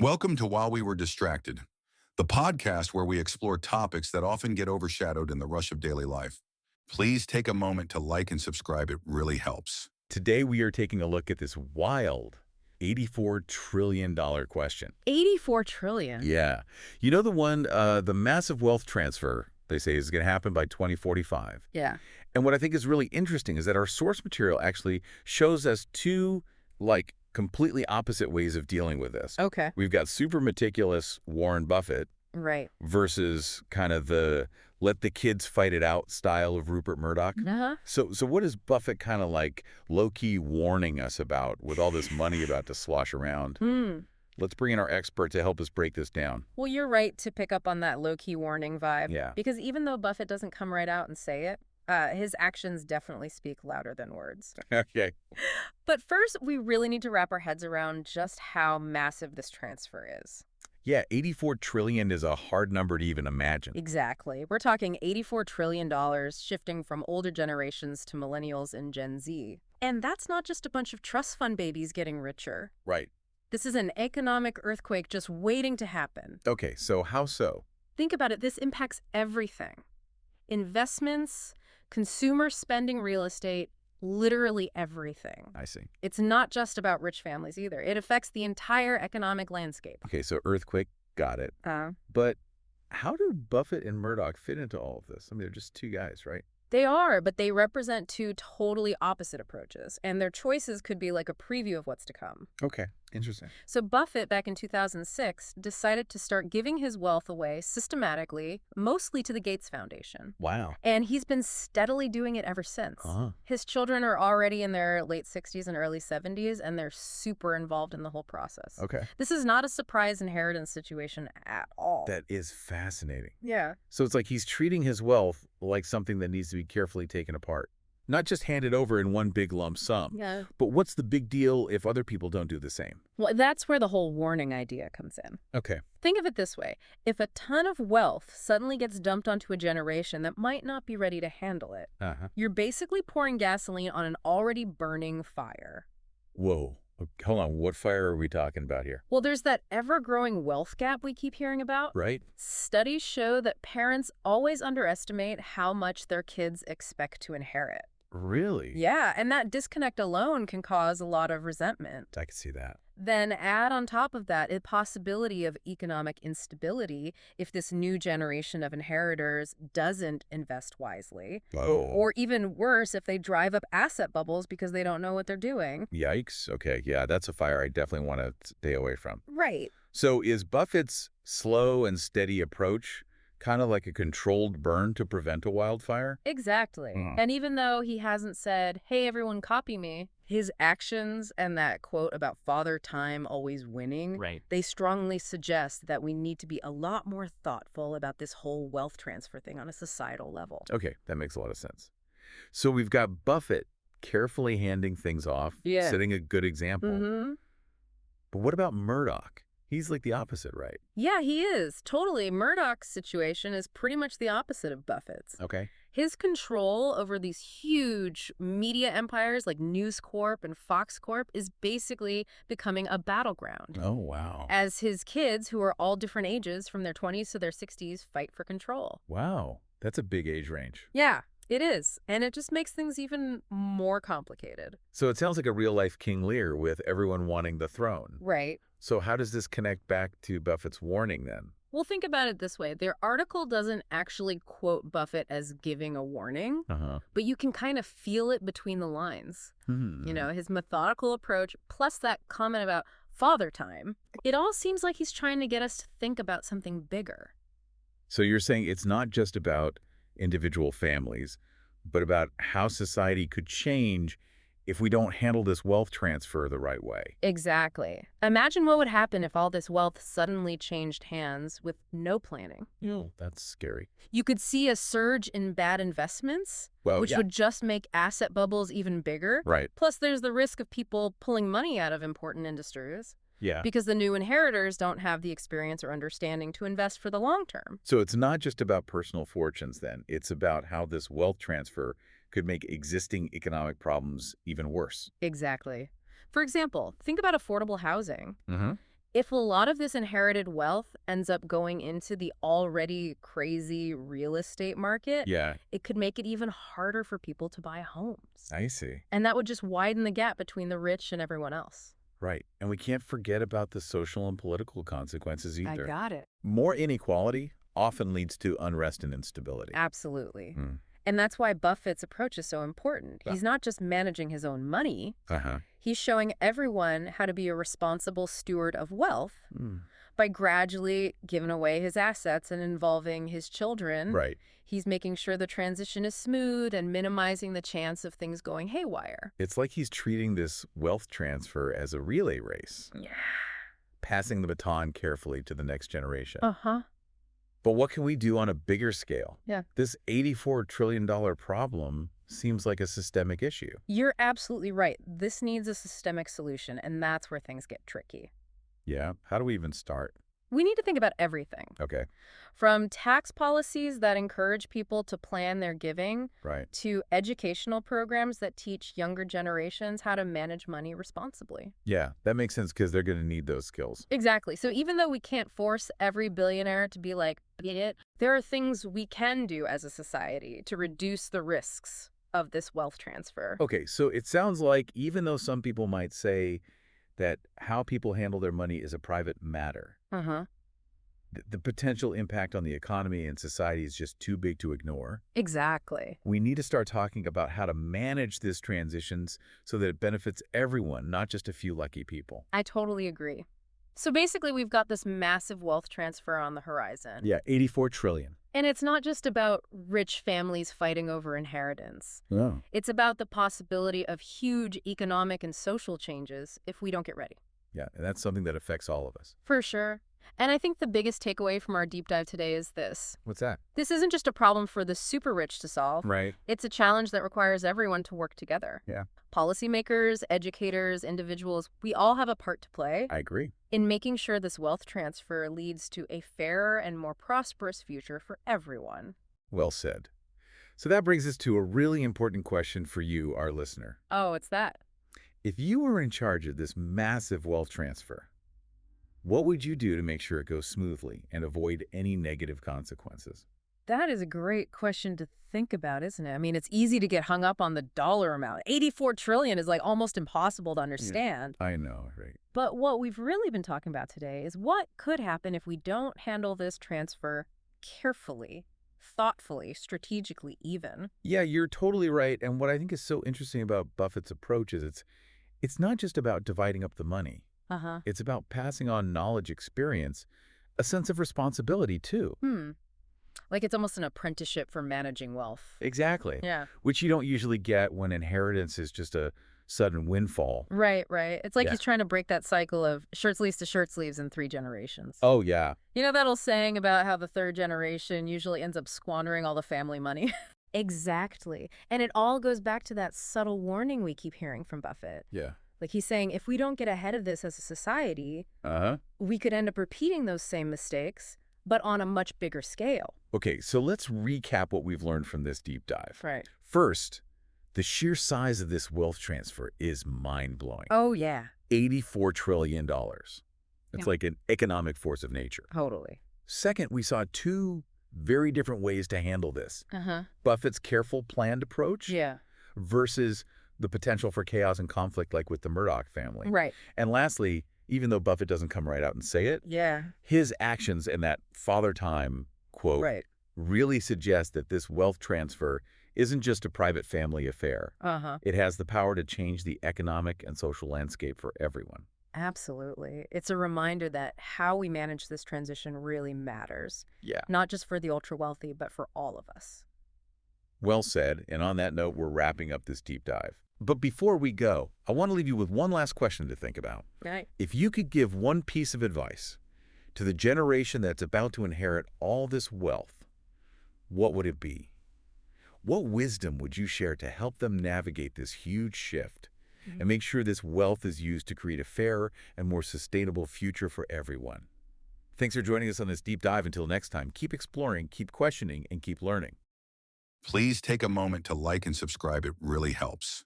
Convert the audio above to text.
Welcome to While We Were Distracted, the podcast where we explore topics that often get overshadowed in the rush of daily life. Please take a moment to like and subscribe. It really helps. Today we are taking a look at this wild $84 trillion question. 84 trillion. Yeah. You know the one, the massive wealth transfer, they say, is going to happen by 2045. Yeah. And what I think is really interesting is that our source material actually shows us two, completely opposite ways of dealing with this. Okay. We've got super meticulous Warren Buffett Right. versus kind of the let the kids fight it out style of Rupert Murdoch. Uh-huh. So what is Buffett kind of low-key warning us about with all this money about to slosh around? Let's bring in our expert to help us break this down. Well, you're right to pick up on that low-key warning vibe. Yeah. Because even though Buffett doesn't come right out and say it, his actions definitely speak louder than words. Okay. But first, we really need to wrap our heads around just how massive this transfer is. Yeah, $84 trillion is a hard number to even imagine. Exactly. We're talking $84 trillion shifting from older generations to millennials and Gen Z. And that's not just a bunch of trust fund babies getting richer. Right. This is an economic earthquake just waiting to happen. Okay, so how so? Think about it. This impacts everything. Investments, consumer spending, real estate, literally everything. I see. It's not just about rich families either. It affects the entire economic landscape. Okay, so earthquake, got it. But how do Buffett and Murdoch fit into all of this? I mean, they're just two guys, right? They are, but they represent two totally opposite approaches, and their choices could be like a preview of what's to come. Okay, interesting. So Buffett, back in 2006, decided to start giving his wealth away systematically, mostly to the Gates Foundation. Wow. And he's been steadily doing it ever since. His children are already in their late 60s and early 70s, and they're super involved in the whole process. Okay. This is not a surprise inheritance situation at all. That is fascinating. Yeah. So it's like he's treating his wealth like something that needs to be carefully taken apart. Not just handed over in one big lump sum. Yeah. But what's the big deal if other people don't do the same? Well, that's where the whole warning idea comes in. Okay. Think of it this way. If a ton of wealth suddenly gets dumped onto a generation that might not be ready to handle it, you're basically pouring gasoline on an already burning fire. Whoa. Hold on. What fire are we talking about here? Well, there's that ever-growing wealth gap we keep hearing about. Right. Studies show that parents always underestimate how much their kids expect to inherit. Really? Yeah, and that disconnect alone can cause a lot of resentment. I can see that. Then add on top of that a possibility of economic instability if this new generation of inheritors doesn't invest wisely. Oh. Or even worse, if they drive up asset bubbles because they don't know what they're doing. Yikes. Okay. Yeah, that's a fire I definitely want to stay away from. Right. So is Buffett's slow and steady approach kind of like a controlled burn to prevent a wildfire? Exactly. And even though he hasn't said, hey, everyone copy me, his actions and that quote about father time always winning, they strongly suggest that we need to be a lot more thoughtful about this whole wealth transfer thing on a societal level. Okay, that makes a lot of sense. So we've got Buffett carefully handing things off, setting a good example. But what about Murdoch? He's like the opposite, right? Yeah, he is. Totally. Murdoch's situation is pretty much the opposite of Buffett's. Okay. His control over these huge media empires like News Corp and Fox Corp is basically becoming a battleground. Oh, wow. As his kids, who are all different ages from their 20s to their 60s, fight for control. Wow. That's a big age range. Yeah, it is. And it just makes things even more complicated. So it sounds like a real-life King Lear with everyone wanting the throne. Right. So how does this connect back to Buffett's warning then? Well, think about it this way. Their article doesn't actually quote Buffett as giving a warning, but you can kind of feel it between the lines. You know, his methodical approach, plus that comment about father time, it all seems like he's trying to get us to think about something bigger. So you're saying it's not just about individual families, but about how society could change if we don't handle this wealth transfer the right way. Exactly. Imagine what would happen if all this wealth suddenly changed hands with no planning. That's scary. You could see a surge in bad investments, which would just make asset bubbles even bigger. Right. Plus, there's the risk of people pulling money out of important industries. Yeah. Because the new inheritors don't have the experience or understanding to invest for the long term. So it's not just about personal fortunes then. It's about how this wealth transfer could make existing economic problems even worse. Exactly. For example, think about affordable housing. If a lot of this inherited wealth ends up going into the already crazy real estate market, Yeah, it could make it even harder for people to buy homes. I see. And that would just widen the gap between the rich and everyone else. Right. And we can't forget about the social and political consequences I either. got it. More inequality often leads to unrest and instability. Absolutely. Hmm. And that's why Buffett's approach is so important. Yeah. He's not just managing his own money. Uh-huh. He's showing everyone how to be a responsible steward of wealth by gradually giving away his assets and involving his children. Right. He's making sure the transition is smooth and minimizing the chance of things going haywire. It's like he's treating this wealth transfer as a relay race, Yeah. passing the baton carefully to the next generation. Uh-huh. But what can we do on a bigger scale? Yeah. This $84 trillion problem seems like a systemic issue. You're absolutely right. This needs a systemic solution, and that's where things get tricky. Yeah? How do we even start? We need to think about everything. Okay. From tax policies that encourage people to plan their giving, Right. to educational programs that teach younger generations how to manage money responsibly. Yeah, that makes sense because they're going to need those skills. Exactly. So even though we can't force every billionaire to be like, "Get it," there are things we can do as a society to reduce the risks of this wealth transfer. Okay, so it sounds like even though some people might say that how people handle their money is a private matter, Uh-huh. the potential impact on the economy and society is just too big to ignore. Exactly. We need to start talking about how to manage this transitions so that it benefits everyone, not just a few lucky people. I totally agree. So basically, we've got this massive wealth transfer on the horizon. Yeah, 84 trillion. And it's not just about rich families fighting over inheritance. Oh. It's about the possibility of huge economic and social changes if we don't get ready. Yeah, and that's something that affects all of us. For sure. And I think the biggest takeaway from our deep dive today is this. What's that? This isn't just a problem for the super rich to solve. Right. It's a challenge that requires everyone to work together. Yeah. Policymakers, educators, individuals, we all have a part to play I agree. in making sure this wealth transfer leads to a fairer and more prosperous future for everyone. Well said. So that brings us to a really important question for you, our listener. Oh, it's that. If you were in charge of this massive wealth transfer, what would you do to make sure it goes smoothly and avoid any negative consequences? That is a great question to think about, isn't it? I mean, it's easy to get hung up on the dollar amount. 84 trillion is like almost impossible to understand. I know, right? But what we've really been talking about today is what could happen if we don't handle this transfer carefully, thoughtfully, strategically even. Yeah, you're totally right. And what I think is so interesting about Buffett's approach is it's not just about dividing up the money. Uh-huh. It's about passing on knowledge, experience, a sense of responsibility too. Like it's almost an apprenticeship for managing wealth. Exactly. Yeah. Which you don't usually get when inheritance is just a sudden windfall. Right, right. It's like Yeah. he's trying to break that cycle of shirt sleeves to shirt sleeves in 3 generations. Oh, yeah. You know that old saying about how the 3rd generation usually ends up squandering all the family money? Exactly. And it all goes back to that subtle warning we keep hearing from Buffett. Yeah. Like he's saying, if we don't get ahead of this as a society, Uh-huh. we could end up repeating those same mistakes, but on a much bigger scale. Okay, so let's recap what we've learned from this deep dive. Right. First, the sheer size of this wealth transfer is mind-blowing. Oh, yeah. $84 trillion. It's Yeah. like an economic force of nature. Totally. Second, we saw 2 very different ways to handle this. Uh-huh. Buffett's careful, planned approach Yeah. versus the potential for chaos and conflict like with the Murdoch family. Right. And lastly, even though Buffett doesn't come right out and say it, Yeah. his actions and that father time quote Right. really suggest that this wealth transfer isn't just a private family affair. Uh-huh. It has the power to change the economic and social landscape for everyone. Absolutely. It's a reminder that how we manage this transition really matters, Yeah. not just for the ultra-wealthy, but for all of us. Well said. And on that note, we're wrapping up this deep dive. But before we go, I want to leave you with one last question to think about. Right. If you could give one piece of advice to the generation that's about to inherit all this wealth, what would it be? What wisdom would you share to help them navigate this huge shift and make sure this wealth is used to create a fairer and more sustainable future for everyone? Thanks for joining us on this deep dive. Until next time, keep exploring, keep questioning, and keep learning. Please take a moment to like and subscribe. It really helps.